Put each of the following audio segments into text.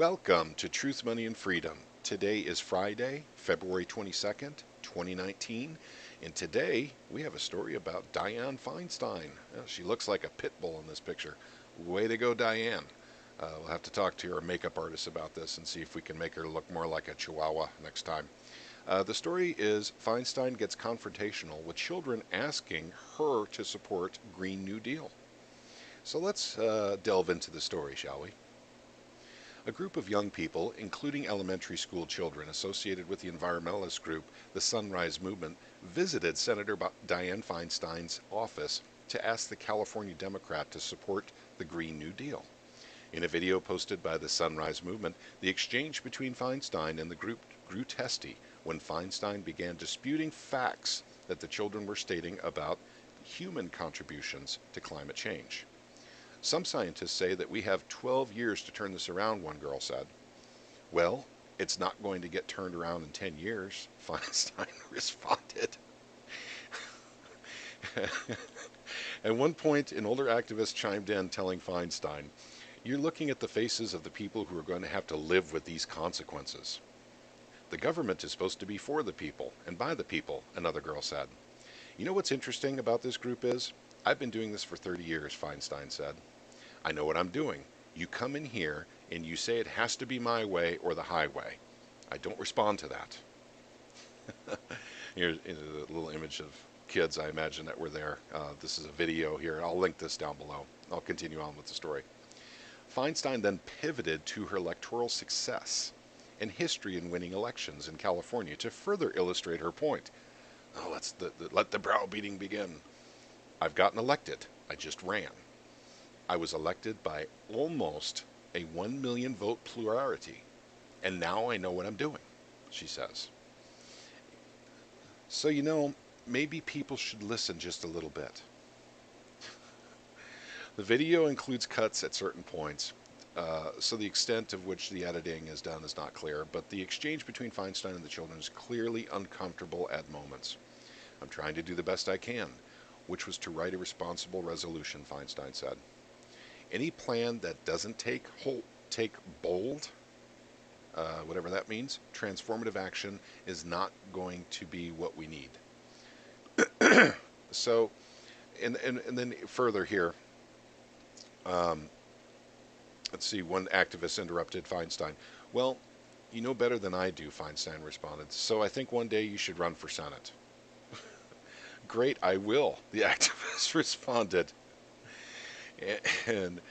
Welcome to Truth, Money, and Freedom. Today is Friday, February 22nd, 2019, and today we have a story about Diane Feinstein. She looks like a pit bull in this picture. Way to go, Diane. We'll have to talk to our makeup artist about this and see if we can make her look more like a chihuahua next time. The story is Feinstein gets confrontational with children asking her to support Green New Deal. So let's delve into the story, shall we? A group of young people, including elementary school children associated with the environmentalist group, the Sunrise Movement, visited Senator Dianne Feinstein's office to ask the California Democrat to support the Green New Deal. In a video posted by the Sunrise Movement, the exchange between Feinstein and the group grew testy when Feinstein began disputing facts that the children were stating about human contributions to climate change. Some scientists say that we have 12 years to turn this around, one girl said. Well, it's not going to get turned around in 10 years, Feinstein responded. At one point, an older activist chimed in, telling Feinstein, "You're looking at the faces of the people who are going to have to live with these consequences." The government is supposed to be for the people and by the people, another girl said. You know what's interesting about this group is? I've been doing this for 30 years, Feinstein said. I know what I'm doing. You come in here and you say it has to be my way or the highway. I don't respond to that. Here's a little image of kids, I imagine, that were there. This is a video here. I'll link this down below. I'll continue on with the story. Feinstein then pivoted to her electoral success and history in winning elections in California to further illustrate her point. Oh, let the browbeating begin. I've gotten elected. I just ran. I was elected by almost a 1 million vote plurality, and now I know what I'm doing, she says. So, maybe people should listen just a little bit. The video includes cuts at certain points, so the extent of which the editing is done is not clear, but the exchange between Feinstein and the children is clearly uncomfortable at moments. I'm trying to do the best I can, which was to write a responsible resolution, Feinstein said. Any plan that doesn't take bold, whatever that means, transformative action is not going to be what we need. So, and then further here, let's see, one activist interrupted Feinstein. Well, you know better than I do, Feinstein responded, so I think one day you should run for Senate. Great, I will, the activist responded. And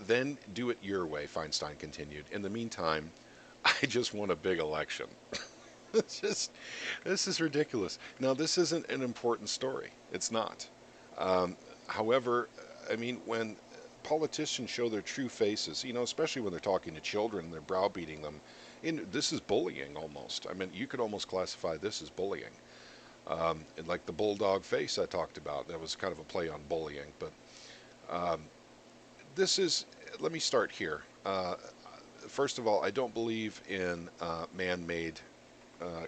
then do it your way, Feinstein continued. In the meantime, I just won a big election. This is ridiculous. Now, this isn't an important story. It's not. However, I mean, when politicians show their true faces, especially when they're talking to children and they're browbeating them, this is bullying almost. I mean, you could almost classify this as bullying. And like the bulldog face I talked about, that was kind of a play on bullying, but let me start here. First of all, I don't believe in man-made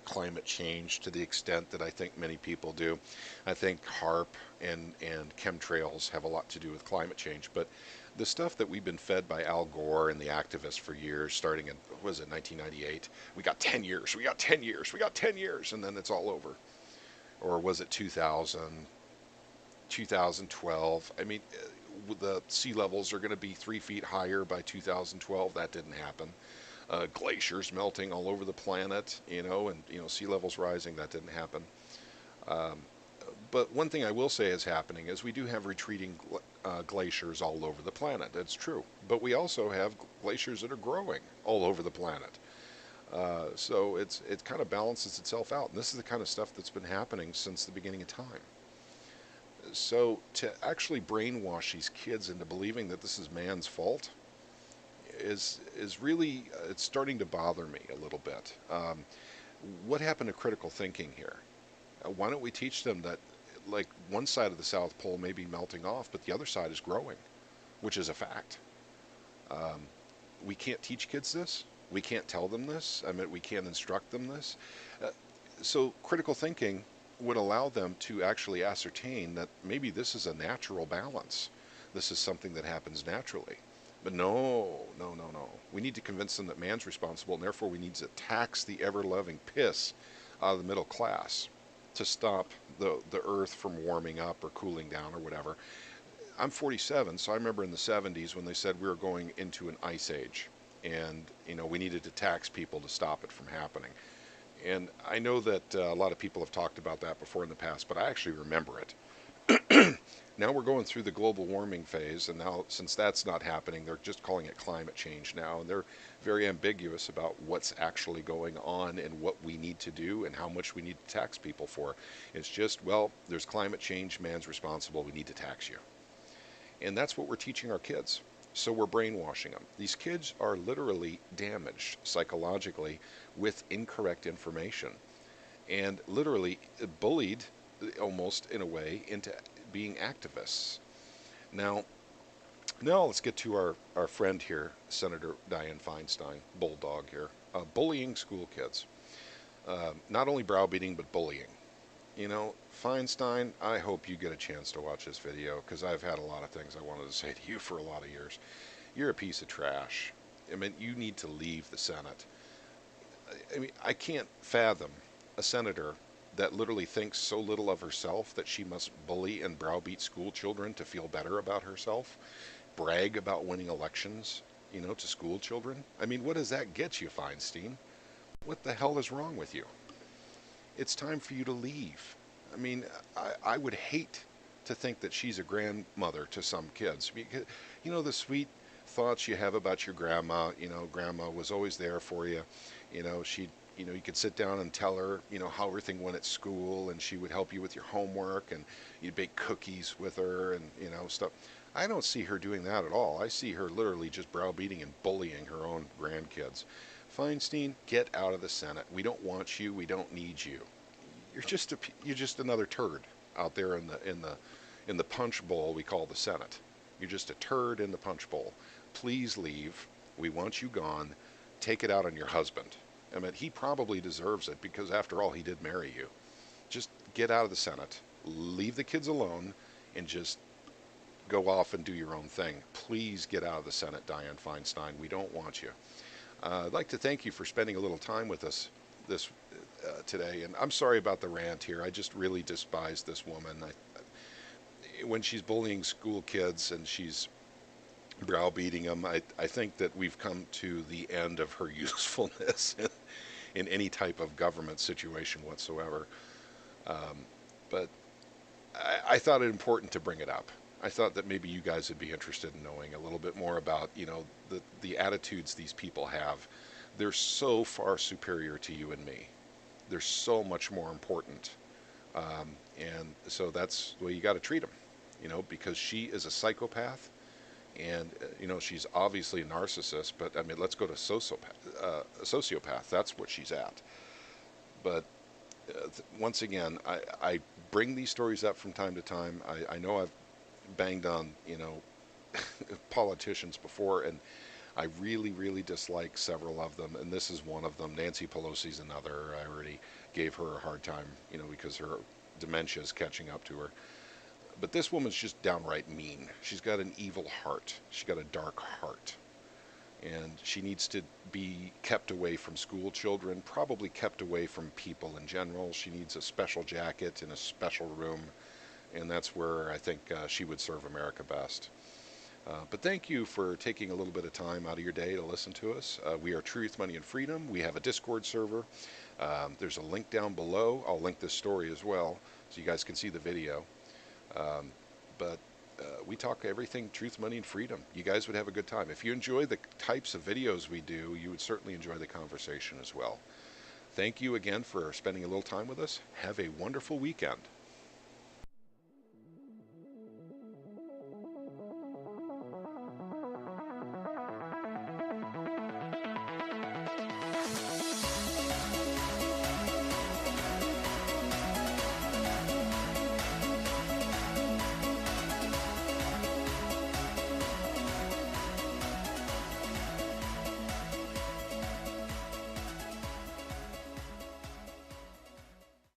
climate change to the extent that I think many people do. I think HARP and chemtrails have a lot to do with climate change, but the stuff that we've been fed by Al Gore and the activists for years, starting in, 1998, we got 10 years, we got 10 years, we got 10 years, and then it's all over. Or was it 2000, 2012? I mean, the sea levels are going to be 3 feet higher by 2012. That didn't happen. Glaciers melting all over the planet, and sea levels rising. That didn't happen. But one thing I will say is happening is we do have retreating glaciers all over the planet. That's true. But we also have glaciers that are growing all over the planet. So it kind of balances itself out. And this is the kind of stuff that's been happening since the beginning of time. So to actually brainwash these kids into believing that this is man's fault is really, it's starting to bother me a little bit. What happened to critical thinking here? Why don't we teach them that, like, one side of the South Pole may be melting off, but the other side is growing, which is a fact. We can't teach kids this. We can't tell them this. I mean, we can't instruct them this. So critical thinking would allow them to actually ascertain that maybe this is a natural balance. This is something that happens naturally. But no, no, no, no. We need to convince them that man's responsible, and therefore we need to tax the ever-loving piss out of the middle class to stop the earth from warming up or cooling down or whatever. I'm 47, so I remember in the 70s when they said we were going into an ice age, and we needed to tax people to stop it from happening. And I know that a lot of people have talked about that before in the past, but I actually remember it. Now we're going through the global warming phase, and now since that's not happening, they're just calling it climate change now, and they're very ambiguous about what's actually going on and what we need to do and how much we need to tax people for. It's just, well, there's climate change, man's responsible, we need to tax you. And that's what we're teaching our kids. So we're brainwashing them. These kids are literally damaged psychologically with incorrect information and literally bullied almost in a way into being activists. Now, let's get to our friend here, Senator Diane Feinstein, bulldog here, bullying school kids. Not only browbeating, but bullying. Feinstein, I hope you get a chance to watch this video because I've had a lot of things I wanted to say to you for a lot of years. You're a piece of trash. I mean, you need to leave the Senate. I mean, I can't fathom a senator that literally thinks so little of herself that she must bully and browbeat school children to feel better about herself, brag about winning elections, to school children. I mean, what does that get you, Feinstein? What the hell is wrong with you? It's time for you to leave. I mean, I would hate to think that she's a grandmother to some kids. Because, the sweet thoughts you have about your grandma, grandma was always there for you. You could sit down and tell her, how everything went at school, and she would help you with your homework, and you'd bake cookies with her, and, stuff. I don't see her doing that at all. I see her literally just browbeating and bullying her own grandkids. Feinstein, get out of the Senate. We don't want you. We don't need you. You're just another turd out there in the punch bowl we call the Senate. You're just a turd in the punch bowl. Please leave. We want you gone. Take it out on your husband. I mean, he probably deserves it because after all, he did marry you. Just get out of the Senate. Leave the kids alone and just go off and do your own thing. Please get out of the Senate, Diane Feinstein. We don't want you. I'd like to thank you for spending a little time with us this today. And I'm sorry about the rant here. I just really despise this woman. When she's bullying school kids and she's browbeating them, I think that we've come to the end of her usefulness in any type of government situation whatsoever. But I thought it important to bring it up. I thought that maybe you guys would be interested in knowing a little bit more about, the attitudes these people have. They're so far superior to you and me. They're so much more important. And so that's the way you got to treat them, because she is a psychopath and, she's obviously a narcissist, but I mean, let's go to sociopath. That's what she's at. But once again, I bring these stories up from time to time. I know I've banged on, politicians before, and I really, really dislike several of them, and this is one of them. Nancy Pelosi's another. I already gave her a hard time, because her dementia is catching up to her. But this woman's just downright mean. She's got an evil heart. She's got a dark heart. And she needs to be kept away from school children, probably kept away from people in general. She needs a special jacket in a special room, and that's where I think she would serve America best. But thank you for taking a little bit of time out of your day to listen to us. We are Truth, Money, and Freedom. We have a Discord server. There's a link down below. I'll link this story as well so you guys can see the video. But we talk everything truth, money, and freedom. You guys would have a good time. If you enjoy the types of videos we do, you would certainly enjoy the conversation as well. Thank you again for spending a little time with us. Have a wonderful weekend.